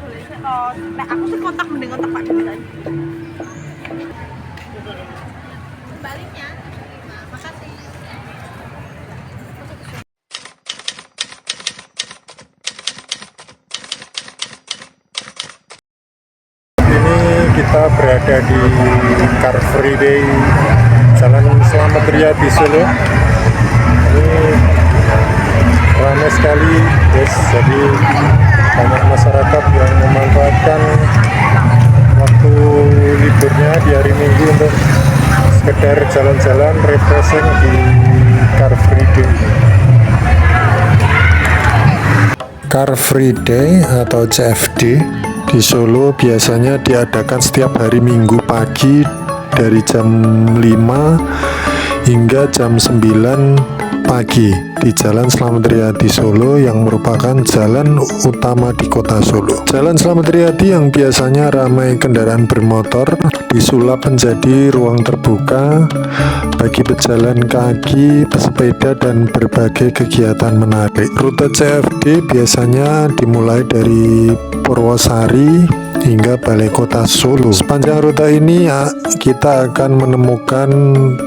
Nah, aku sih kontak mending kontak Pak Demiran. Baliknya. Nah, makasih. Ini kita berada di Car Free Day Jalan Slamet Riyadi Solo. Ini ramai sekali, guys. Jadi banyak masyarakat yang memanfaatkan waktu liburnya di hari Minggu untuk sekedar jalan-jalan refreshing di Car Free Day. Car Free Day atau CFD di Solo biasanya diadakan setiap hari Minggu pagi dari jam 5 hingga jam 9 pagi di Jalan Slamet Riyadi Solo yang merupakan jalan utama di kota Solo. Jalan Slamet Riyadi yang biasanya ramai kendaraan bermotor disulap menjadi ruang terbuka bagi pejalan kaki, pesepeda, dan berbagai kegiatan menarik. Rute CFD biasanya dimulai dari Purwosari hingga Balai Kota Solo. Sepanjang rute ini kita akan menemukan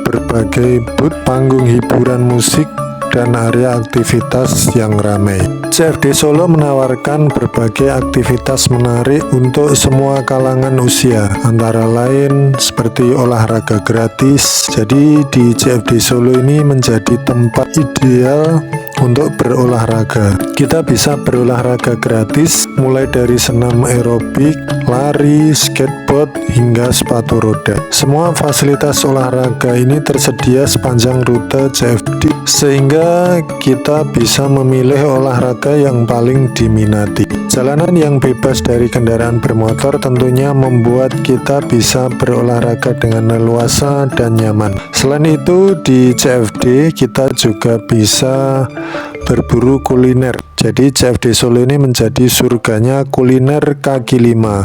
berbagai booth, panggung hiburan musik, dan area aktivitas yang ramai. CFD Solo menawarkan berbagai aktivitas menarik untuk semua kalangan usia, antara lain seperti olahraga gratis. Jadi di CFD Solo ini menjadi tempat ideal untuk berolahraga. Kita bisa berolahraga gratis mulai dari senam aerobik, lari, skateboard, hingga sepatu roda. Semua fasilitas olahraga ini tersedia sepanjang rute CFD, sehingga kita bisa memilih olahraga yang paling diminati. Jalanan yang bebas dari kendaraan bermotor tentunya membuat kita bisa berolahraga dengan leluasa dan nyaman. Selain itu, di CFD kita juga bisa berburu kuliner. Jadi CFD Solo ini menjadi surganya kuliner kaki lima.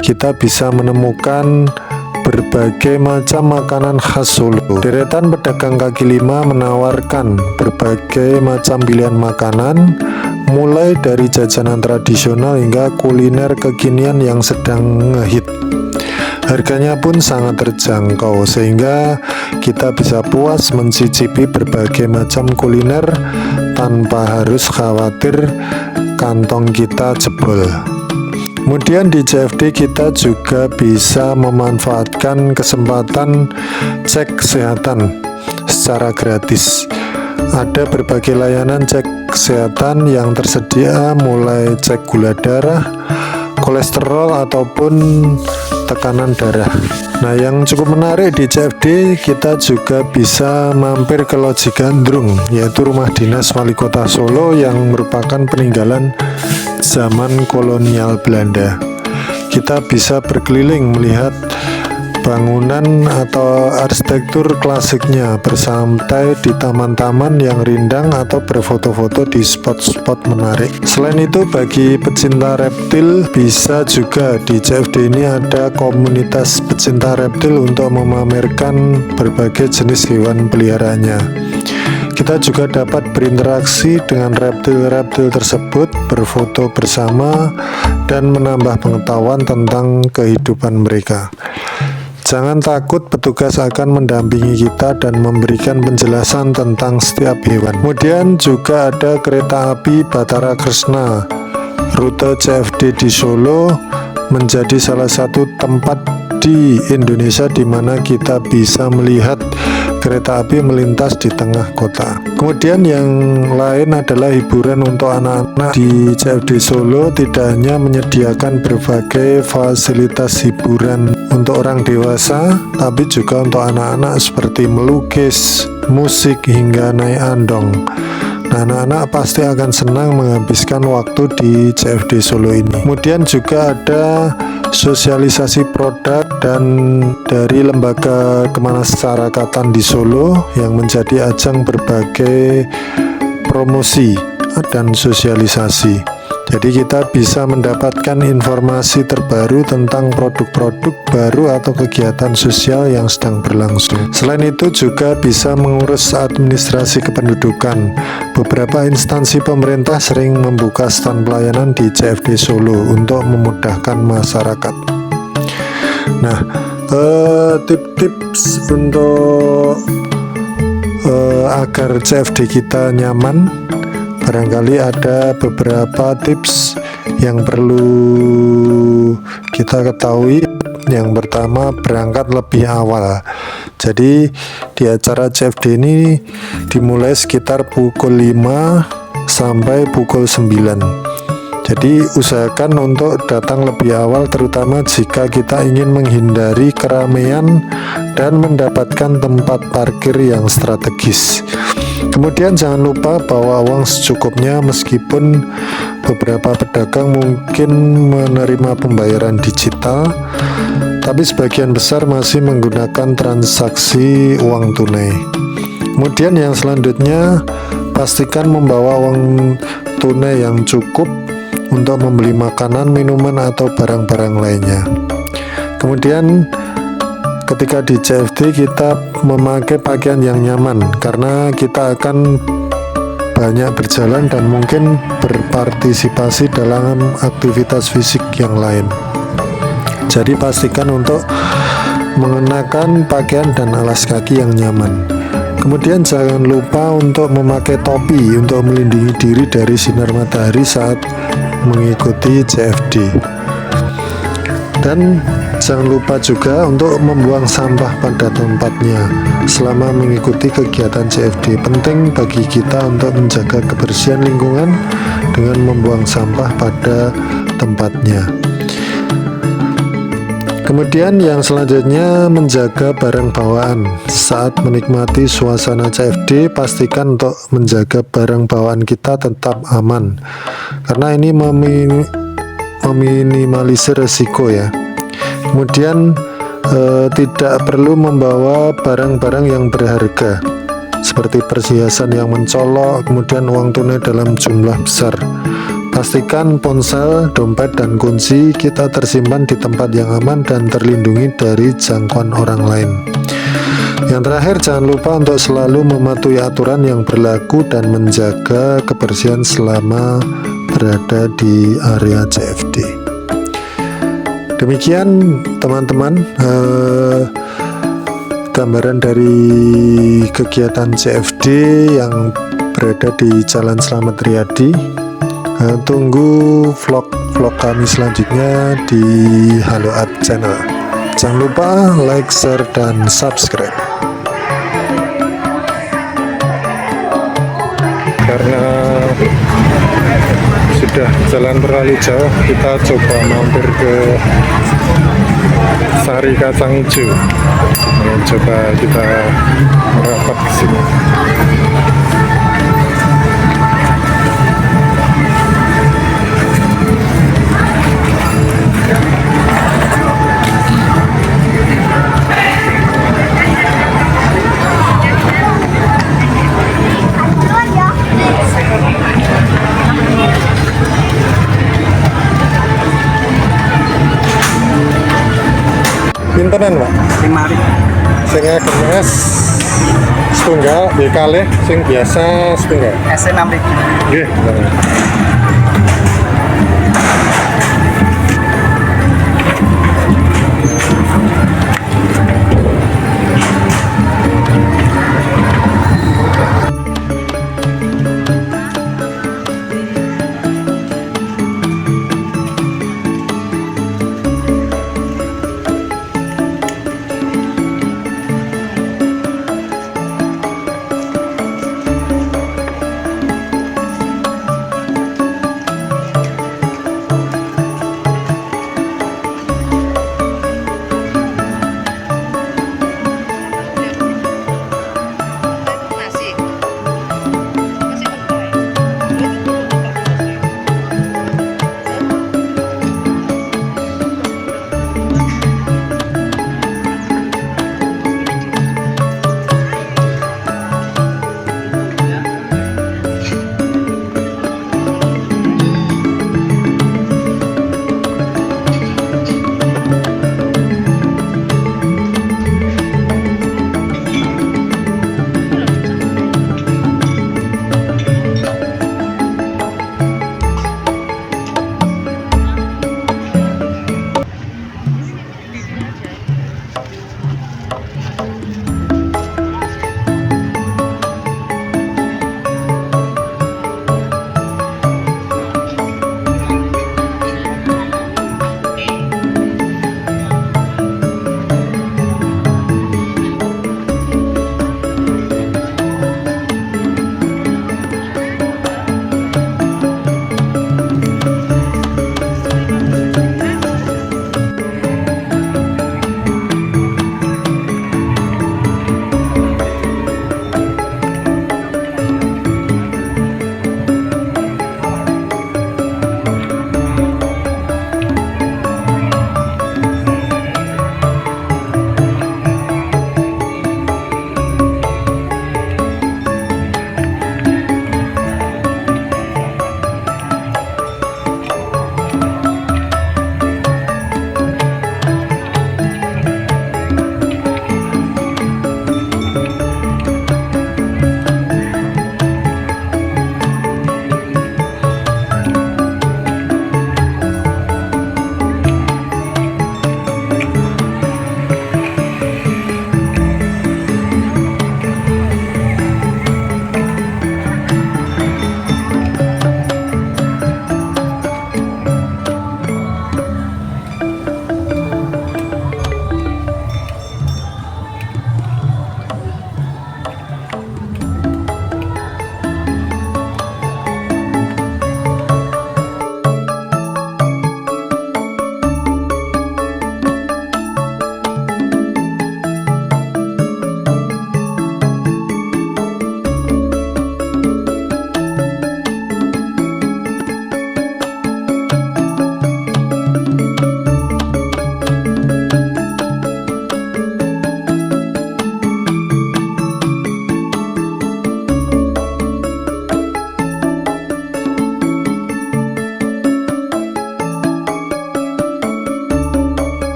Kita bisa menemukan berbagai macam makanan khas Solo. Deretan pedagang kaki lima menawarkan berbagai macam pilihan makanan, mulai dari jajanan tradisional hingga kuliner kekinian yang sedang ngehit. Harganya pun sangat terjangkau, sehingga kita bisa puas mencicipi berbagai macam kuliner tanpa harus khawatir kantong kita jebol. Kemudian di CFD kita juga bisa memanfaatkan kesempatan cek kesehatan secara gratis. Ada berbagai layanan cek kesehatan yang tersedia, mulai cek gula darah, kolesterol, ataupun tekanan darah. Nah, yang cukup menarik di CFD, kita juga bisa mampir ke Loji Gandrung, yaitu rumah dinas wali kota Solo yang merupakan peninggalan zaman kolonial Belanda. Kita bisa berkeliling melihat bangunan atau arsitektur klasiknya, bersantai di taman-taman yang rindang, atau berfoto-foto di spot-spot menarik. Selain itu, bagi pecinta reptil, bisa juga di CFD ini ada komunitas pecinta reptil untuk memamerkan berbagai jenis hewan peliharaannya. Kita juga dapat berinteraksi dengan reptil-reptil tersebut, berfoto bersama, dan menambah pengetahuan tentang kehidupan mereka. Jangan takut, petugas akan mendampingi kita dan memberikan penjelasan tentang setiap hewan. Kemudian juga ada kereta api Batara Kresna. Rute CFD di Solo menjadi salah satu tempat di Indonesia di mana kita bisa melihat kereta api melintas di tengah kota. Kemudian yang lain adalah hiburan untuk anak-anak. Di CFD Solo tidak hanya menyediakan berbagai fasilitas hiburan untuk orang dewasa, tapi juga untuk anak-anak seperti melukis, musik, hingga naik andong. Nah, anak-anak pasti akan senang menghabiskan waktu di CFD Solo ini. Kemudian juga ada sosialisasi produk dan dari lembaga kemasyarakatan di Solo yang menjadi ajang berbagai promosi dan sosialisasi. Jadi kita bisa mendapatkan informasi terbaru tentang produk-produk baru atau kegiatan sosial yang sedang berlangsung. Selain itu juga bisa mengurus administrasi kependudukan. Beberapa instansi pemerintah sering membuka stand pelayanan di CFD Solo untuk memudahkan masyarakat. Nah, tips untuk agar CFD kita nyaman, barangkali ada beberapa tips yang perlu kita ketahui. Yang pertama, berangkat lebih awal. Jadi di acara CFD ini dimulai sekitar pukul 5 sampai pukul 9. Jadi usahakan untuk datang lebih awal, terutama jika kita ingin menghindari keramaian dan mendapatkan tempat parkir yang strategis. Kemudian jangan lupa bawa uang secukupnya, meskipun beberapa pedagang mungkin menerima pembayaran digital, tapi sebagian besar masih menggunakan transaksi uang tunai. Kemudian yang selanjutnya, pastikan membawa uang tunai yang cukup untuk membeli makanan, minuman, atau barang-barang lainnya. Kemudian ketika di CFD kita memakai pakaian yang nyaman, karena kita akan banyak berjalan dan mungkin berpartisipasi dalam aktivitas fisik yang lain. Jadi pastikan untuk mengenakan pakaian dan alas kaki yang nyaman. Kemudian jangan lupa untuk memakai topi untuk melindungi diri dari sinar matahari saat mengikuti CFD. Dan jangan lupa juga untuk membuang sampah pada tempatnya selama mengikuti kegiatan CFD. Penting bagi kita untuk menjaga kebersihan lingkungan dengan membuang sampah pada tempatnya. Kemudian yang selanjutnya, menjaga barang bawaan. Saat menikmati suasana CFD, pastikan untuk menjaga barang bawaan kita tetap aman, karena ini meminimalisir resiko ya. Kemudian tidak perlu membawa barang-barang yang berharga seperti perhiasan yang mencolok, kemudian uang tunai dalam jumlah besar. Pastikan ponsel, dompet, dan kunci kita tersimpan di tempat yang aman dan terlindungi dari jangkauan orang lain. Yang terakhir, jangan lupa untuk selalu mematuhi aturan yang berlaku dan menjaga kebersihan selama berada di area CFD. Demikian teman-teman, gambaran dari kegiatan CFD yang berada di Jalan Slamet Riyadi. Tunggu vlog kami selanjutnya di Halo Art Channel. Jangan lupa like, share, dan subscribe. Karena sudah jalan terlalu jauh, kita coba mampir ke Sari Kacang Hijau. Coba kita merapat ke sini. Pintenan, Pak? 5.000. Sing ageng es setunggal, nggih kalih, sing biasa setunggal. Es 6.000. Nggih.